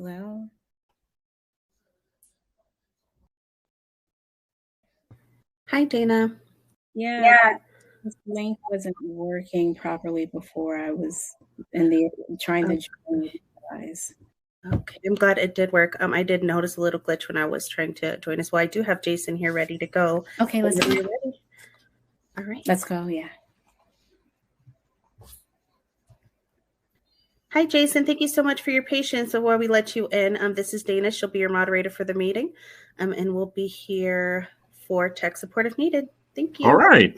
Hello. Hi, Dana. Yeah, this link wasn't working properly before. I was trying to join you guys. Okay, I'm glad it did work. I did notice a little glitch when I was trying to join us. Well, I do have Jason here ready to go. Okay, let's go. All right. Let's go, yeah. Hi, Jason. Thank you so much for your patience. So while we let you in, this is Dana. She'll be your moderator for the meeting, and we'll be here for tech support if needed. Thank you. All right.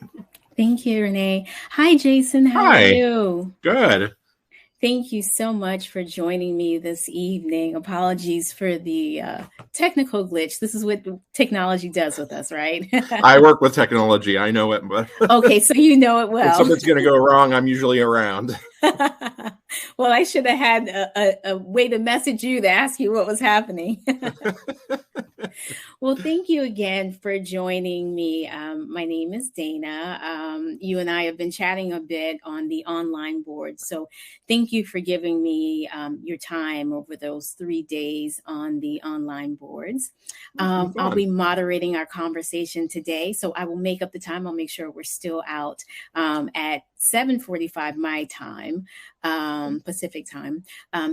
Thank you, Renee. Hi, Jason. How are you? Good. Thank you so much for joining me this evening. Apologies for the technical glitch. This is what technology does with us, right? I work with technology. I know it. But okay, so you know it well. If something's going to go wrong, I'm usually around. Well, I should have had a way to message you to ask you what was happening. Well, thank you again for joining me. My name is Dana. You and I have been chatting a bit on the online board. So thank you for giving me your time over those 3 days on the online boards. I'll be moderating our conversation today. So I will make up the time. I'll make sure we're still out at 7:45 my time, Pacific time.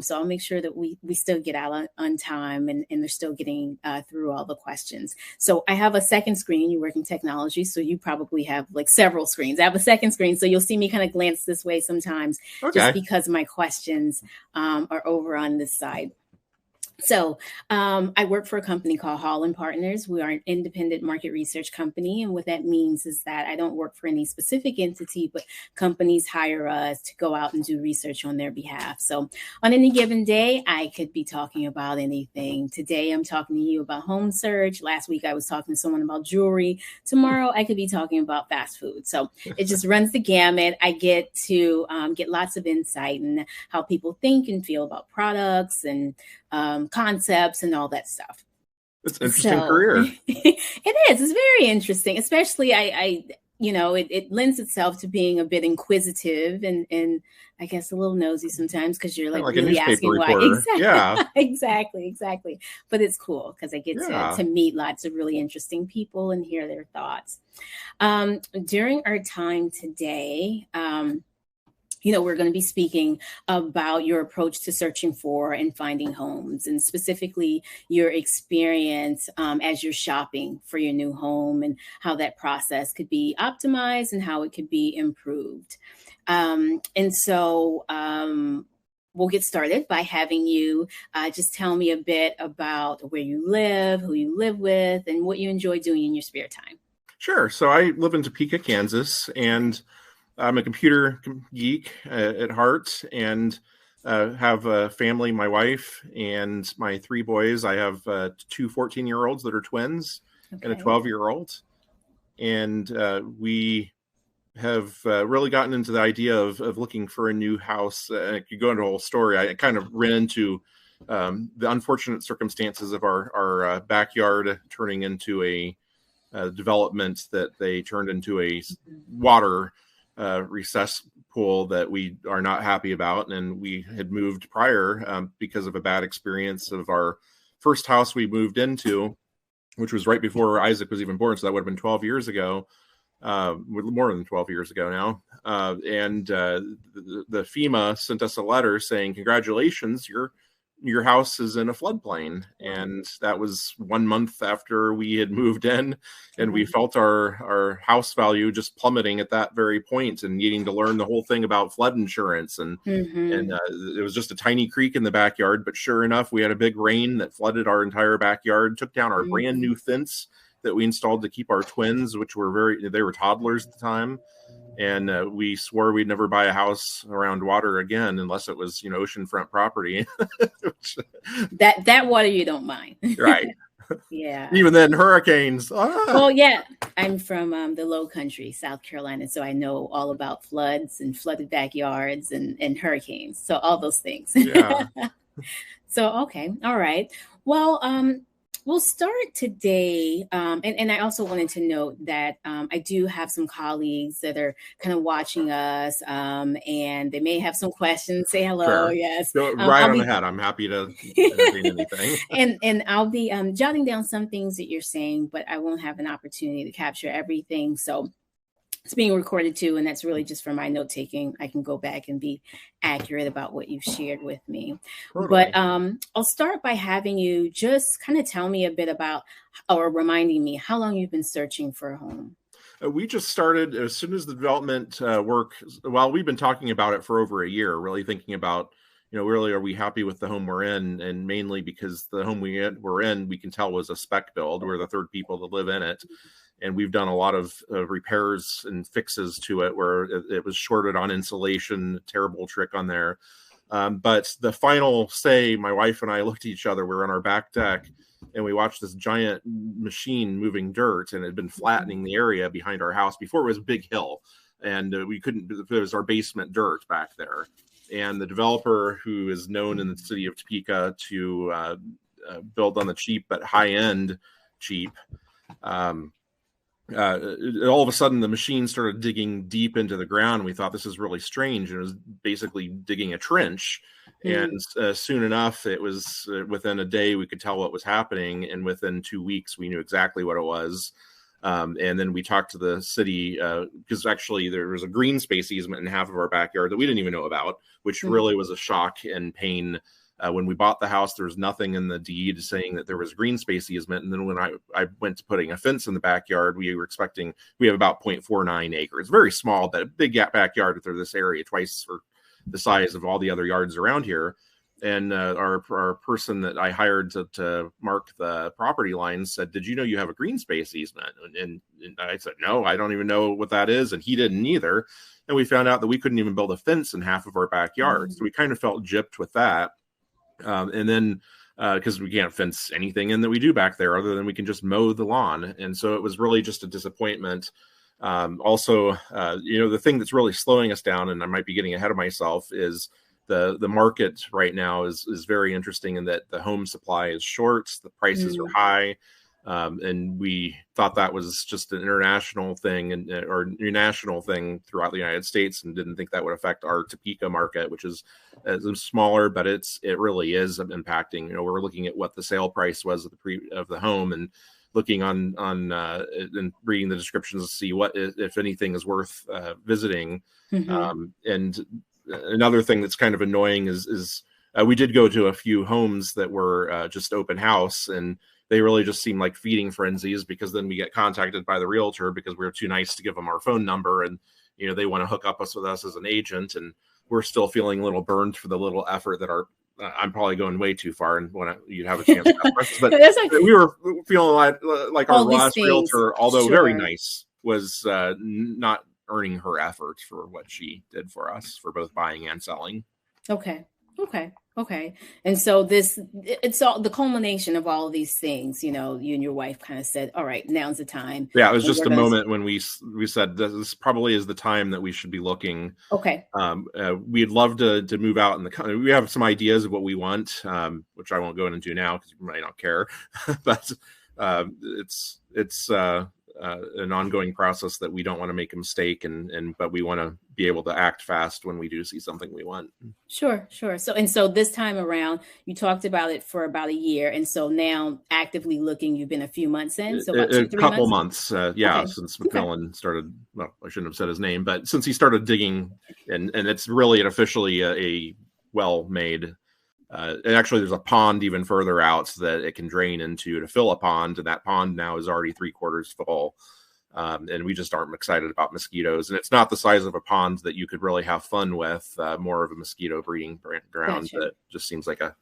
So I'll make sure that we still get out on time and they're still getting through all the questions. So I have a second screen. You work in technology, so you probably have like several screens. I have a second screen, so you'll see me kind of glance this way sometimes, just because my questions are over on this side. So I work for a company called Hall & Partners. We are an independent market research company. And what that means is that I don't work for any specific entity, but companies hire us to go out and do research on their behalf. So on any given day, I could be talking about anything. Today, I'm talking to you about home search. Last week, I was talking to someone about jewelry. Tomorrow, I could be talking about fast food. So it just runs the gamut. I get to get lots of insight in how people think and feel about products and concepts and all that stuff. It's an interesting career. It is. It's very interesting, especially it lends itself to being a bit inquisitive and I guess a little nosy sometimes because you're like really asking reporter. Why. Exactly. Yeah. exactly. But it's cool because I get to meet lots of really interesting people and hear their thoughts. During our time today, we're going to be speaking about your approach to searching for and finding homes, and specifically your experience as you're shopping for your new home and how that process could be optimized and how it could be improved. We'll get started by having you just tell me a bit about where you live, who you live with, and what you enjoy doing in your spare time. Sure. So I live in Topeka, Kansas, and I'm a computer geek at heart and have a family, my wife and my 3 boys. I have 2 14-year-olds that are twins and a 12-year-old. And we have really gotten into the idea of looking for a new house. I could go into a whole story. I kind of ran into the unfortunate circumstances of our backyard turning into a development that they turned into a water recess pool that we are not happy about. And we had moved prior because of a bad experience of our first house we moved into, which was right before Isaac was even born. So that would have been 12 years ago, more than 12 years ago now. The FEMA sent us a letter saying, congratulations, your house is in a floodplain. And that was 1 month after we had moved in, and we felt our house value just plummeting at that very point and needing to learn the whole thing about flood insurance. And it was just a tiny creek in the backyard, but sure enough, we had a big rain that flooded our entire backyard, took down our brand new fence that we installed to keep our twins, which were they were toddlers at the time. And we swore we'd never buy a house around water again unless it was, oceanfront property. that water you don't mind, right? Yeah. Even then, hurricanes. Well, yeah, I'm from the Low Country, South Carolina, so I know all about floods and flooded backyards and hurricanes. So all those things. Yeah. So okay, all right. Well, We'll start today. And I also wanted to note that I do have some colleagues that are kind of watching us, and they may have some questions. Say hello. Fair. Yes. Go right on ahead. I'm happy to entertain anything. and I'll be jotting down some things that you're saying, but I won't have an opportunity to capture everything. So it's being recorded too, and that's really just for my note taking. I can go back and be accurate about what you've shared with me. Totally. But I'll start by having you just kind of tell me a bit about, or reminding me how long you've been searching for a home. We just started as soon as the development work. Well, we've been talking about it for over a year, really thinking about, really, are we happy with the home we're in? And mainly because the home we're in, we can tell was a spec build. We're the third people to live in it. And we've done a lot of repairs and fixes to it where it was shorted on insulation, terrible trick on there. But the final say, my wife and I looked at each other, we're on our back deck, and we watched this giant machine moving dirt, and it had been flattening the area behind our house. Before it was a big hill, and we couldn't, it was our basement dirt back there. And the developer, who is known in the city of Topeka to build on the cheap, but high-end cheap, all of a sudden the machine started digging deep into the ground. We thought, this is really strange. It was basically digging a trench. And soon enough, it was within a day, we could tell what was happening. And within 2 weeks, we knew exactly what it was. And then we talked to the city because actually there was a green space easement in half of our backyard that we didn't even know about, which really was a shock and pain. When we bought the house, there was nothing in the deed saying that there was green space easement. And then when I went to putting a fence in the backyard, we have about 0.49 acres, very small, but a big backyard through this area, twice or the size of all the other yards around here. And our person that I hired to mark the property lines said, did you know you have a green space easement? And I said, no, I don't even know what that is. And he didn't either. And we found out that we couldn't even build a fence in half of our backyard. So we kind of felt gypped with that. And then because we can't fence anything in that we do back there other than we can just mow the lawn. And so it was really just a disappointment. Also, the thing that's really slowing us down, and I might be getting ahead of myself, is the market right now is very interesting in that the home supply is short, the prices are high. And we thought that was just an international thing or national thing throughout the United States, and didn't think that would affect our Topeka market, which is smaller, but it really is impacting. We're looking at what the sale price was of the home, and looking on and reading the descriptions to see what, if anything, is worth visiting. And another thing that's kind of annoying is we did go to a few homes that were just open house, and they really just seem like feeding frenzies, because then we get contacted by the realtor because we were too nice to give them our phone number, and they want to hook up us with us as an agent, and we're still feeling a little burned for the little effort that I'm probably going way too far, and when you'd have a chance to ask questions, but we were feeling like our last realtor, although very nice, was not earning her effort for what she did for us for both buying and selling. Okay. And so it's all the culmination of all of these things. You and your wife kind of said, all right, now's the time. Yeah, it was just a moment when we said this probably is the time that we should be looking. Okay. We'd love to move out in the country. We have some ideas of what we want, which I won't go into now because you might not care. But it's an ongoing process that we don't want to make a mistake, but we want to be able to act fast when we do see something we want. Sure. So this time around, you talked about it for about a year, and so now actively looking, you've been a few months in. So about a couple months, since McMillan started. Well, I shouldn't have said his name, but since he started digging, and it's really officially a well-made. And actually, there's a pond even further out so that it can drain into to fill a pond, and that pond now is already 3/4 full. And we just aren't excited about mosquitoes, and it's not the size of a pond that you could really have fun with. More of a mosquito breeding ground that just seems like a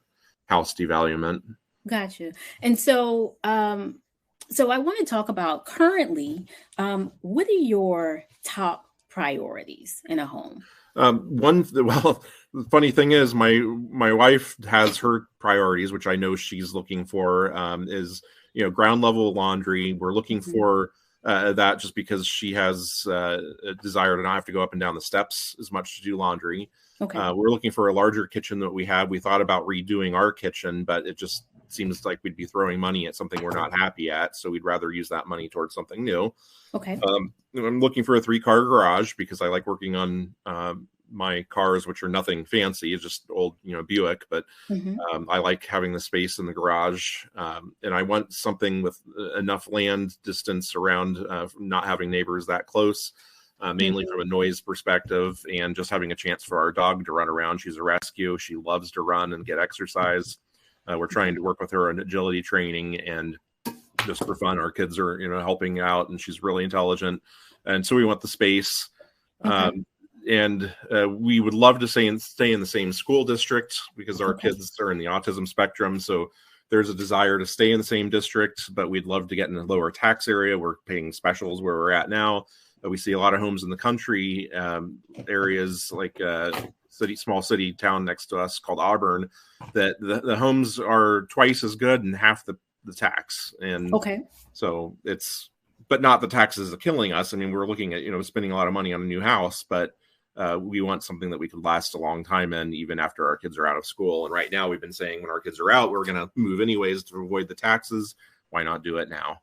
house devaluement. Gotcha. And so, so I want to talk about currently. What are your top priorities in a home? The funny thing is my wife has her priorities, which I know she's looking for, is, ground level laundry. We're looking for that just because she has a desire to not have to go up and down the steps as much to do laundry. Okay. We're looking for a larger kitchen than we have. We thought about redoing our kitchen, but it just seems like we'd be throwing money at something we're not happy at. So we'd rather use that money towards something new. Okay. I'm looking for a 3-car garage because I like working on my cars, which are nothing fancy. It's just old, Buick, but I like having the space in the garage. And I want something with enough land distance around not having neighbors that close, mainly from a noise perspective, and just having a chance for our dog to run around. She's a rescue. She loves to run and get exercise. We're trying to work with her on agility training, and just for fun, our kids are, helping out, and she's really intelligent. And so we want the space. And we would love to stay in the same school district because our kids are in the autism spectrum. So there's a desire to stay in the same district, but we'd love to get in a lower tax area. We're paying specials where we're at now. We see a lot of homes in the country areas, like small city town next to us called Auburn, that the homes are twice as good and half the tax. And so but not the taxes are killing us. I mean, we're looking at, spending a lot of money on a new house, but we want something that we could last a long time in, even after our kids are out of school. And right now we've been saying when our kids are out, we're going to move anyways to avoid the taxes. Why not do it now?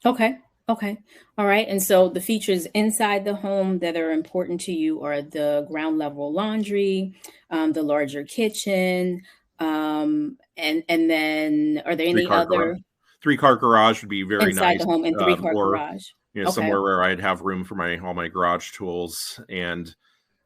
Okay. All right. And so the features inside the home that are important to you are the ground level laundry, the larger kitchen, and then are there any other? 3-car garage would be very inside nice. The home and 3-car garage. Somewhere where I'd have room for all my garage tools. And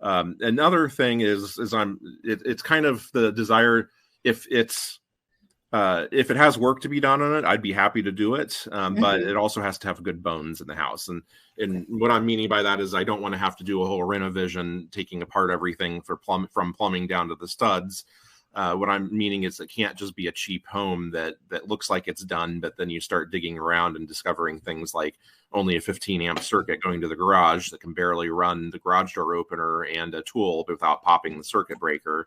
another thing is it's kind of the desire, if it has work to be done on it, I'd be happy to do it. But it also has to have good bones in the house. And what I'm meaning by that is I don't want to have to do a whole renovation, taking apart everything from plumbing down to the studs. What I'm meaning is it can't just be a cheap home that looks like it's done, but then you start digging around and discovering things like only a 15 amp circuit going to the garage that can barely run the garage door opener and a tool without popping the circuit breaker.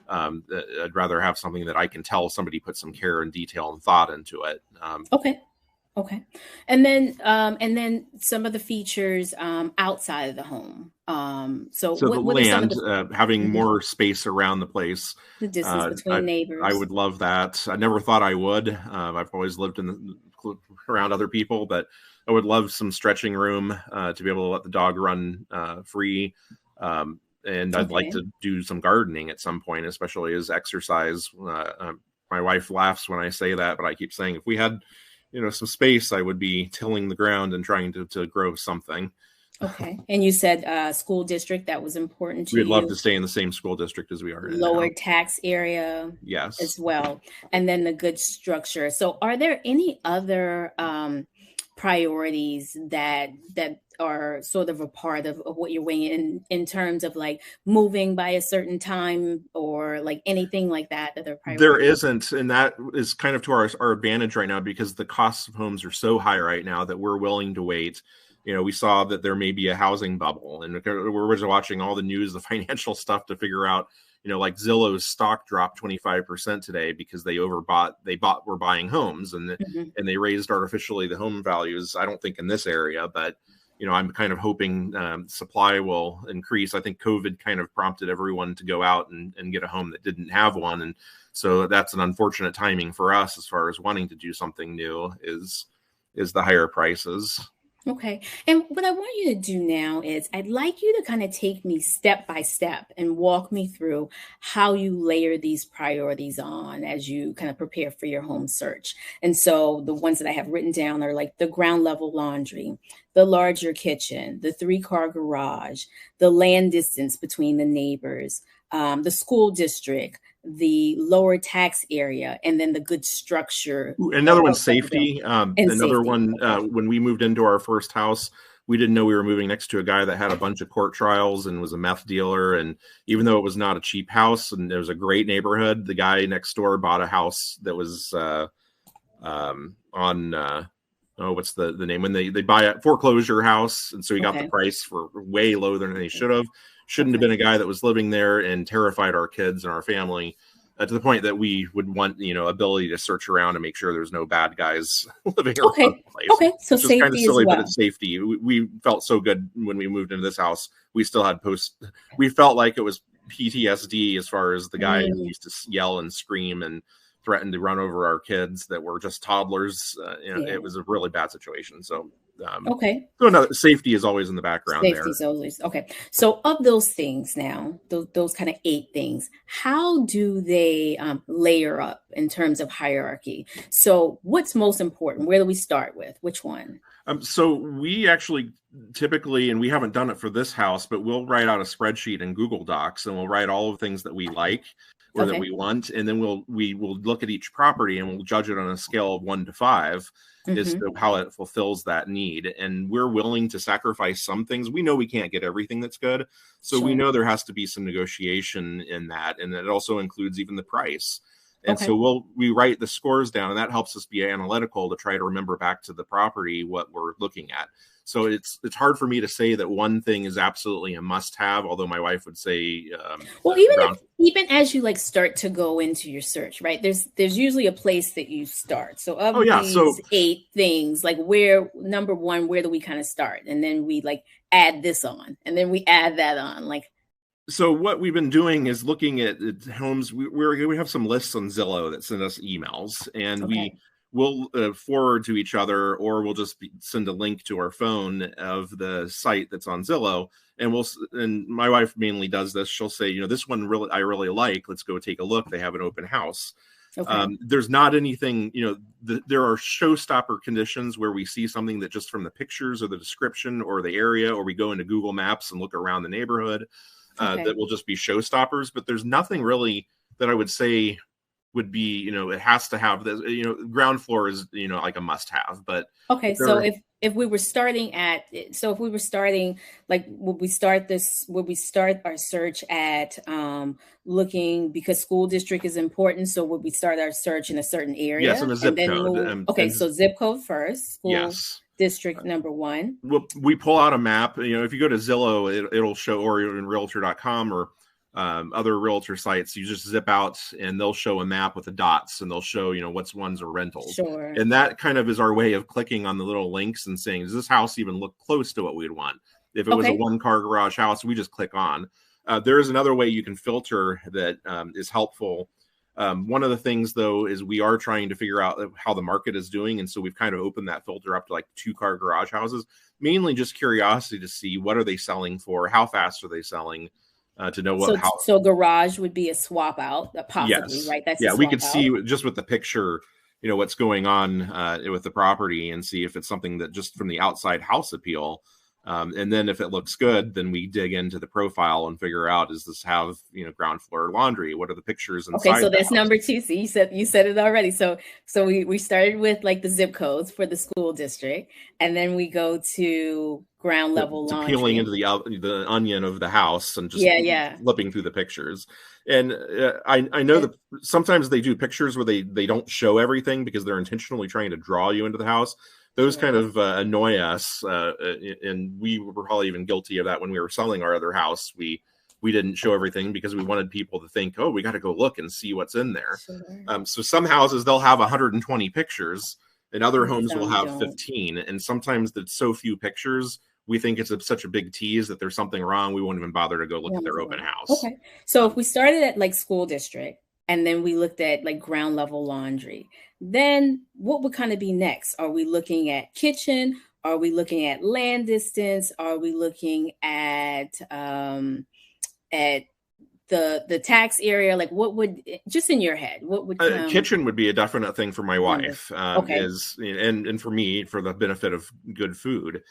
I'd rather have something that I can tell somebody put some care and detail and thought into it. Okay. And then some of the features outside of the home. So the land, having more space around the place. The distance between neighbors. I would love that. I never thought I would. I've always lived around other people, but I would love some stretching room to be able to let the dog run free. And I'd like to do some gardening at some point, especially as exercise. My wife laughs when I say that, but I keep saying if we had, some space, I would be tilling the ground and trying to grow something. Okay. And you said school district, that was important to you. We'd love to stay in the same school district as we are in lower now. Tax area. Yes. As well. And then the good structure. So are there any other priorities that are sort of a part of what you're weighing in terms of like moving by a certain time or like anything like that are priorities? There isn't, and that is kind of to our advantage right now because the costs of homes are so high right now that we're willing to wait. We saw that there may be a housing bubble, and we're just watching all the news, the financial stuff to figure out, like Zillow's stock dropped 25% today because they were buying homes and they raised artificially the home values. I don't think in this area, but I'm kind of hoping supply will increase. I think COVID kind of prompted everyone to go out and get a home that didn't have one. And so that's an unfortunate timing for us as far as wanting to do something new is the higher prices. Okay. And what I want you to do now is I'd like you to kind of take me step by step and walk me through how you layer these priorities on as you kind of prepare for your home search. And so the ones that I have written down are like the ground level laundry, the larger kitchen, the 3-car garage, the land distance between the neighbors, the school district, the lower tax area, and then the good structure. Another one's safety. Another one, when we moved into our first house, we didn't know we were moving next to a guy that had a bunch of court trials and was a meth dealer. And even though it was not a cheap house and it was a great neighborhood, the guy next door bought a house that was what's the name? When they buy a foreclosure house. And so he got the price for way lower than they should have. Shouldn't have been a guy that was living there and terrified our kids and our family to the point that we would want, ability to search around and make sure there's no bad guys living around the place. Okay. So safety kind of silly, as well. But it's safety. We felt so good when we moved into this house. We still had we felt like it was PTSD as far as the guy who used to yell and scream and threatened to run over our kids that were just toddlers. It was a really bad situation. So okay. So no, safety is always in the background. Safety is always okay. So of those things now, those kind of 8 things, how do they layer up in terms of hierarchy? So what's most important? Where do we start with? Which one? So we actually typically, and we haven't done it for this house, but we'll write out a spreadsheet in Google Docs, and we'll write all of the things that we like or that we want, and then we will look at each property and we'll judge it on a scale of 1 to 5 as to how it fulfills that need. And we're willing to sacrifice some things. We know we can't get everything that's good, so we know there has to be some negotiation in that, and it also includes even the price. And so we write the scores down, and that helps us be analytical to try to remember back to the property what we're looking at. So it's hard for me to say that one thing is absolutely a must-have, although my wife would say. Well, even as you like start to go into your search, right? There's usually a place that you start. So of these 8 things, like number 1, where do we kind of start? And then we like add this on, and then we add that on, like. So what we've been doing is looking at homes. We have some lists on Zillow that send us emails, and we'll forward to each other, or we'll just send a link to our phone of the site that's on Zillow. And my wife mainly does this. She'll say, this one I really like. Let's go take a look. They have an open house. There's not anything, there are showstopper conditions where we see something that just from the pictures or the description or the area, or we go into Google Maps and look around the neighborhood. That will just be showstoppers, but there's nothing really that I would say would be, it has to have this, ground floor is, like a must have, but. Okay. So if we were starting like, would we start our search at looking, because school district is important. So would we start our search in a certain area? Yes, in a zip code. So zip code first. School. Yes. District number 1. Well, we pull out a map. If you go to Zillow, it'll show, or in Realtor.com or other realtor sites, you just zip out and they'll show a map with the dots, and they'll show what's ones are rentals. Sure. And that kind of is our way of clicking on the little links and saying, does this house even look close to what we'd want? If it was a 1-car garage house, we just click on. There is another way you can filter that is helpful. One of the things, though, is we are trying to figure out how the market is doing. And so we've kind of opened that filter up to like 2-car garage houses, mainly just curiosity to see what are they selling for, how fast are they selling, to know what house. So garage would be a swap out, possibly, right? That's we could see just with the picture, what's going on with the property, and see if it's something that just from the outside house appeal. And then if it looks good, then we dig into the profile and figure out, does this have, ground floor laundry? What are the pictures inside? Okay, so that's number 2. So you said it already. So we started with like the zip codes for the school district, and then we go to ground level laundry. Peeling into the onion of the house and just flipping through the pictures. And I know that sometimes they do pictures where they don't show everything because they're intentionally trying to draw you into the house. Those kind of annoy us, and we were probably even guilty of that when we were selling our other house. We didn't show everything because we wanted people to think, we got to go look and see what's in there. Sure. So some houses, they'll have 120 pictures, and other homes will have 15. And sometimes there's so few pictures, we think it's such a big tease that there's something wrong. We won't even bother to go look at their open house. Okay. So if we started at like school district, and then we looked at like ground level laundry, then what would kind of be next? Are we looking at kitchen? Are we looking at land distance? Are we looking at the tax area? Like, what would, just in your head, what would kitchen would be a definite thing for my wife. And for me, for the benefit of good food.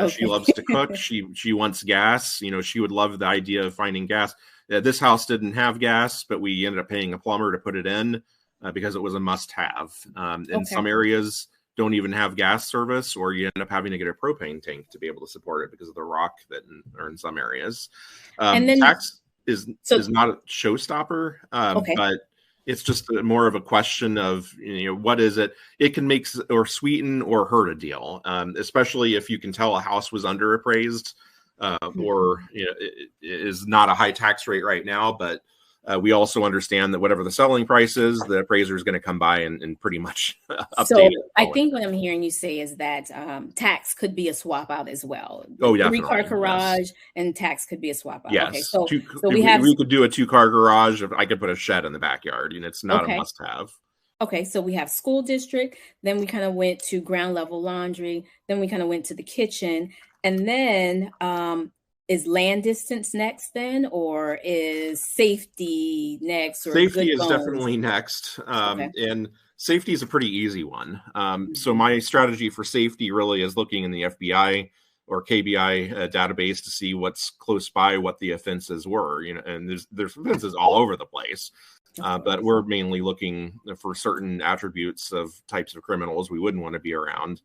She loves to cook. She wants gas. She would love the idea of finding gas. This house didn't have gas, but we ended up paying a plumber to put it in because it was a must-have. Some areas don't even have gas service, or you end up having to get a propane tank to be able to support it because of the rock that are in some areas. And then tax is not a showstopper, but it's just more of a question of, what is it? It can make or sweeten or hurt a deal, especially if you can tell a house was underappraised. Or it is not a high tax rate right now, but we also understand that whatever the selling price is, the appraiser is going to come by and pretty much update so it. I think what I'm hearing you say is that tax could be a swap out as well. Oh, yeah. 3-car garage and tax could be a swap out. Yes. Okay, so we could do a 2-car garage. I could put a shed in the backyard, and it's not a must have. Okay, so we have school district, then we kind of went to ground level laundry, then we kind of went to the kitchen, and then is land distance next then, or is safety next, or Safety good is bones? definitely next. Okay. And safety is a pretty easy one. So Mhm. my strategy for safety really is looking in the FBI or KBI database to see what's close by, what the offenses were. And there's offenses all over the place. Of But course. we're mainly looking for certain attributes of types of criminals we wouldn't want to be around.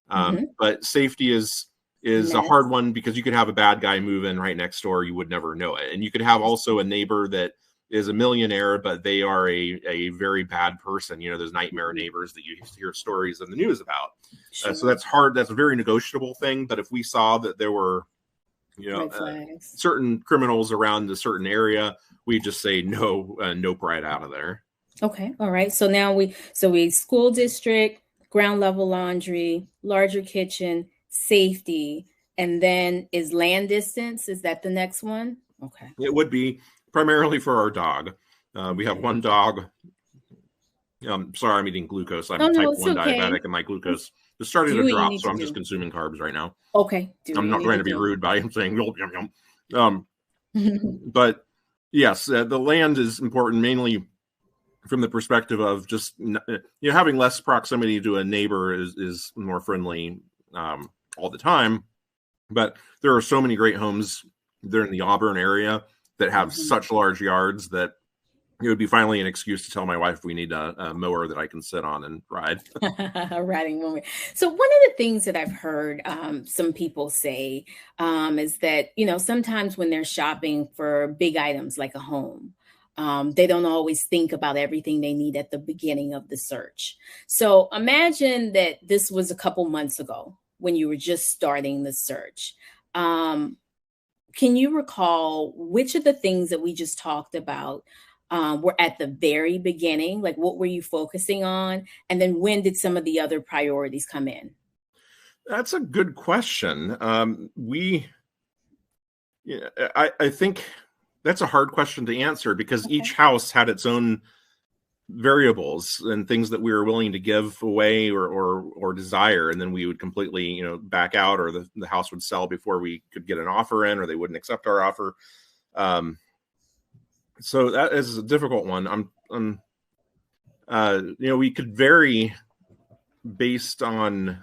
But safety is a hard Next. one because you could have a bad guy move in right next door, you would never know it, and you could have also a neighbor that is a millionaire, but they are a very bad person. Those nightmare Mhm. neighbors that you hear stories in the news about. So Sure. that's hard. That's a very negotiable thing. But if we saw that there were, Red flags. certain criminals around a certain area, we just say no, nope, right out of there. Okay. All right. So now we school district, ground level laundry, larger kitchen, safety, and then is land distance. Is that the next one? Okay. It would be primarily for our dog. We have Okay. one dog. Sorry, I'm eating glucose. Oh I'm no, type it's 1 okay. diabetic, and my glucose is starting to Do what you drop, need so to I'm just do. consuming carbs right now. Okay. Do what I'm you not need trying to to be do. rude by saying yum yum yum. But yes, the land is important mainly from the perspective of just having less proximity to a neighbor is more friendly all the time. But there are so many great homes there in the Auburn area that have such large yards that it would be finally an excuse to tell my wife we need a mower that I can sit on and ride. A riding moment. So one of the things that I've heard some people say is that sometimes when they're shopping for big items like a home, they don't always think about everything they need at the beginning of the search. So imagine that this was a couple months ago when you were just starting the search. Can you recall which of the things that we just talked about were at the very beginning? Like, what were you focusing on? And then when did some of the other priorities come in? That's a good question. I think that's a hard question to answer because Okay. each house had its own variables and things that we were willing to give away or desire, and then we would completely back out, or the house would sell before we could get an offer in, or they wouldn't accept our offer. So that is a difficult one. We could vary based on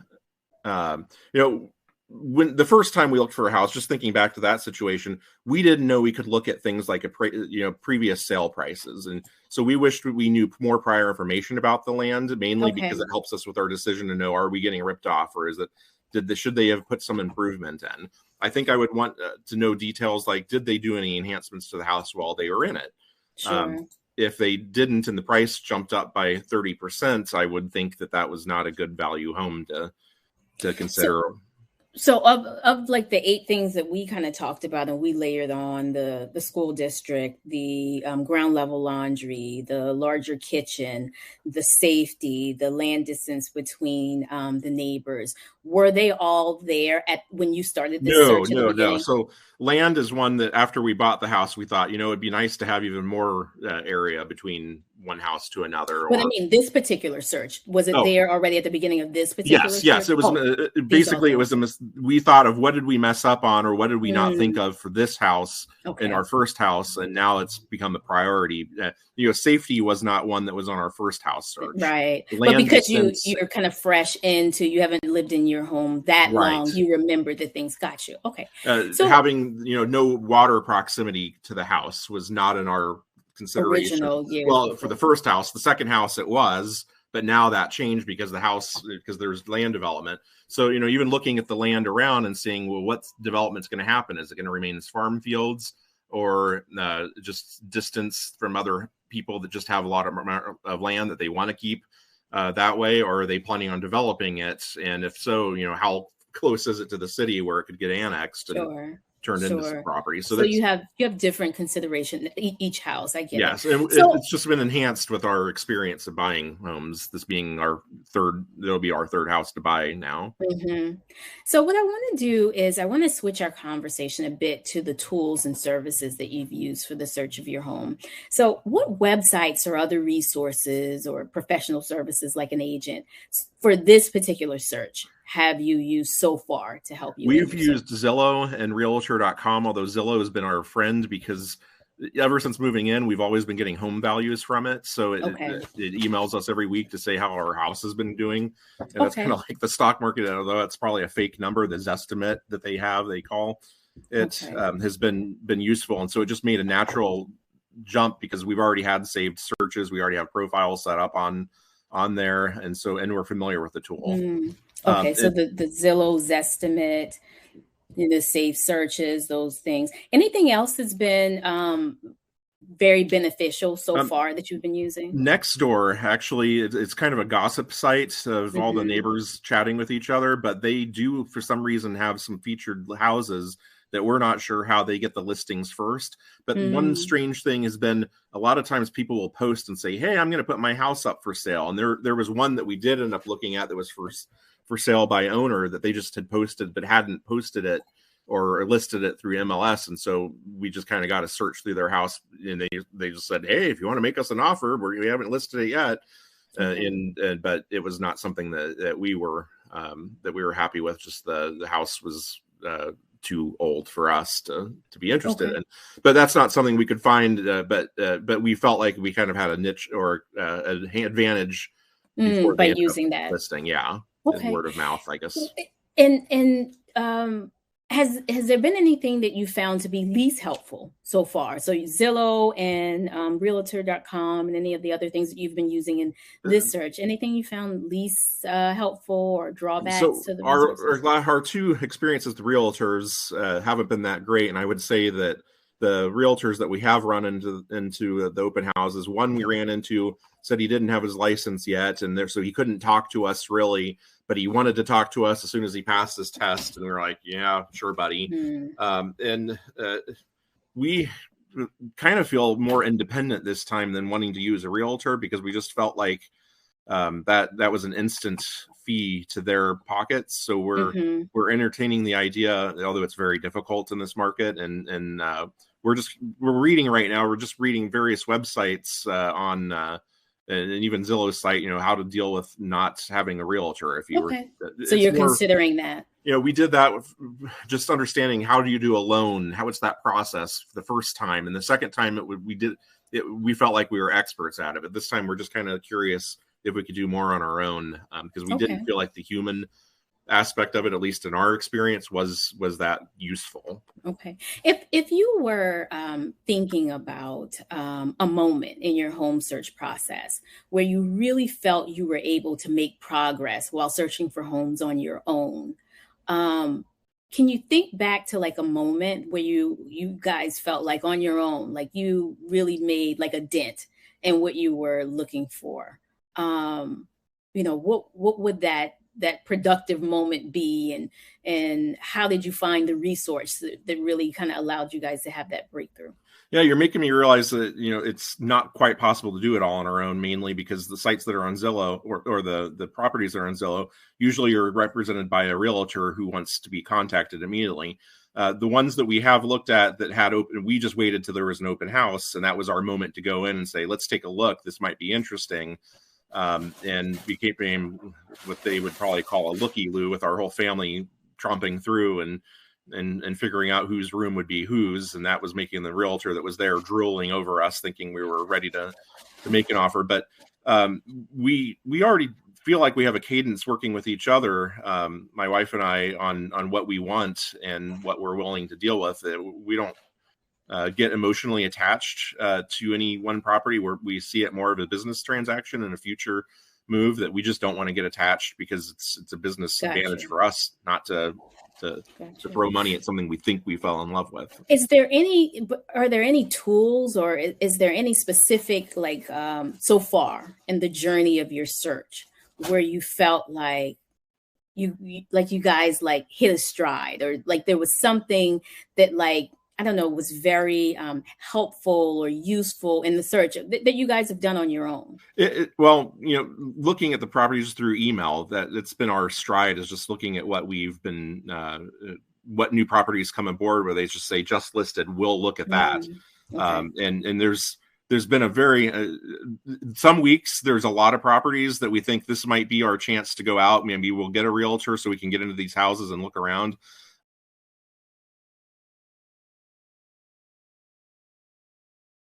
when the first time we looked for a house, just thinking back to that situation, we didn't know we could look at things like previous sale prices, and so we wished we knew more prior information about the land, mainly because Okay. it helps us with our decision to know, are we getting ripped off, or should they have put some improvement in? I think I would want to know details like, did they do any enhancements to the house while they were in it? Sure. If they didn't and the price jumped up by 30%, I would think that was not a good value home to consider. So of like the 8 things that we kind of talked about, and we layered on the school district, the ground level laundry, the larger kitchen, the safety, the land distance between the neighbors, were they all there at when you started this No, search at the no, no. beginning? So land is one that after we bought the house, we thought, it'd be nice to have even more area between one house to another. But I mean, this particular search, was it Oh, there already at the beginning of this particular yes, yes. search? It was These all basically, it things. was we thought of what did we mess up on, or what did we not think Mm, of for this house in okay. our first house, and now it's become the priority. Safety was not one that was on our first house search. Right. But Land because distance, you're kind of fresh into, you haven't lived in your home that right. long, you remember the things. Got you. Okay. So Having no water proximity to the house was not in our consideration. original years Well, for before. the first house, the second house it was, but now that changed because there's land development. So even looking at the land around and seeing, well, what development's going to happen? Is it going to remain as farm fields, or just distance from other people that just have a lot of land that they want to keep that way, or are they planning on developing it? And if so, how close is it to the city where it could get annexed? Sure. turned into some Sure. property. So So you have different consideration each house. I get yes, it. and So it's just been enhanced with our experience of buying homes. This being it'll be our third house to buy now. mhm. So what I want to do is I want to switch our conversation a bit to the tools and services that you've used for the search of your home. So what websites or other resources or professional services like an agent for this particular search have you used so far to help you in We've your search? used Zillow and Realtor.com, although Zillow has been our friend because ever since moving in, we've always been getting home values from it. So Okay. it emails us every week to say how our house has been doing. And that's kind Okay. of like the stock market, although it's probably a fake number, the Zestimate that they call it, Okay. has been useful. And so it just made a natural jump because we've already had saved searches. We already have profiles set up on there. And we're familiar with the tool. Mm. Okay. So It, the Zillow Zestimate, the safe searches, those things. Anything else that's been very beneficial so far that you've been using? Nextdoor, actually, it's kind of a gossip site of all the Mhm. neighbors chatting with each other, but they do, for some reason, have some featured houses that we're not sure how they get the listings first. But one Mm. strange thing has been a lot of times people will post and say, "Hey, I'm going to put my house up for sale." And there was one that we did end up looking at that was for sale by owner that they just had posted but hadn't posted it or listed it through MLS, and so we just kind of got to search through their house, and they just said, "Hey, if you want to make us an offer, we haven't listed it yet," Okay. but it was not something that we were happy with. Just the house was too old for us to be interested Okay. in. But that's not something we could find. But we felt like we kind of had a niche or an advantage before By they ended up using that. listing. Yeah, and Okay. word of mouth, I guess. And has there been anything that you found to be least helpful so far? So Zillow and Realtor.com and any of the other things that you've been using in this search, anything you found least helpful or drawbacks So to the resources? our two experiences with realtors haven't been that great, and I would say that the realtors that we have run into the open houses, one we ran into said he didn't have his license yet, and so he couldn't talk to us really, but he wanted to talk to us as soon as he passed his test, and we were like, "Yeah, sure, buddy." Hmm. And we kind of feel more independent this time than wanting to use a realtor because we just felt like that was an instant fee to their pockets. So Hmm. we're entertaining the idea, although it's very difficult in this market, and we're reading right now. We're just reading various websites on and even Zillow's site. How to deal with not having a realtor. If you were, Okay. So it's you're more. considering that. We did that with just understanding how do you do a loan, how it's that process the first time, and the second time we felt like we were experts at it, but this time we're just kind of curious if we could do more on our own, because we didn't Okay. feel like the human aspect of it, at least in our experience, was that useful. Okay. If you were thinking about a moment in your home search process where you really felt you were able to make progress while searching for homes on your own, um, can you think back to like a moment where you guys felt like on your own, like you really made like a dent in what you were looking for? Um, what would that productive moment be, and how did you find the resource that really kind of allowed you guys to have that breakthrough? Yeah, you're making me realize that it's not quite possible to do it all on our own, mainly because the sites that are on Zillow or the properties that are on Zillow usually are represented by a realtor who wants to be contacted immediately. The ones that we have looked at that had open, we just waited till there was an open house, and that was our moment to go in and say, "Let's take a look. This might be interesting." And became what they would probably call a looky-loo, with our whole family tromping through and figuring out whose room would be whose, and that was making the realtor that was there drooling over us, thinking we were ready to make an offer. But we already feel like we have a cadence working with each other, my wife and I, on what we want and what we're willing to deal with. We don't get emotionally attached to any one property, where we see it more of a business transaction and a future move, that we just don't want to get attached because it's a business advantage Gotcha. for us not to Gotcha. throw money at something we think we fell in love with. Are there any tools, or is there any specific, like, so far in the journey of your search where you felt like you guys like hit a stride, or like there was something that, like, I don't know, was very helpful or useful in the search that you guys have done on your own? Well, looking at the properties through email, that's been our stride, is just looking at what we've been, what new properties come aboard where they just say just listed. We'll look at that. Okay. And there's been a very, some weeks there's a lot of properties that we think this might be our chance to go out. Maybe we'll get a realtor so we can get into these houses and look around.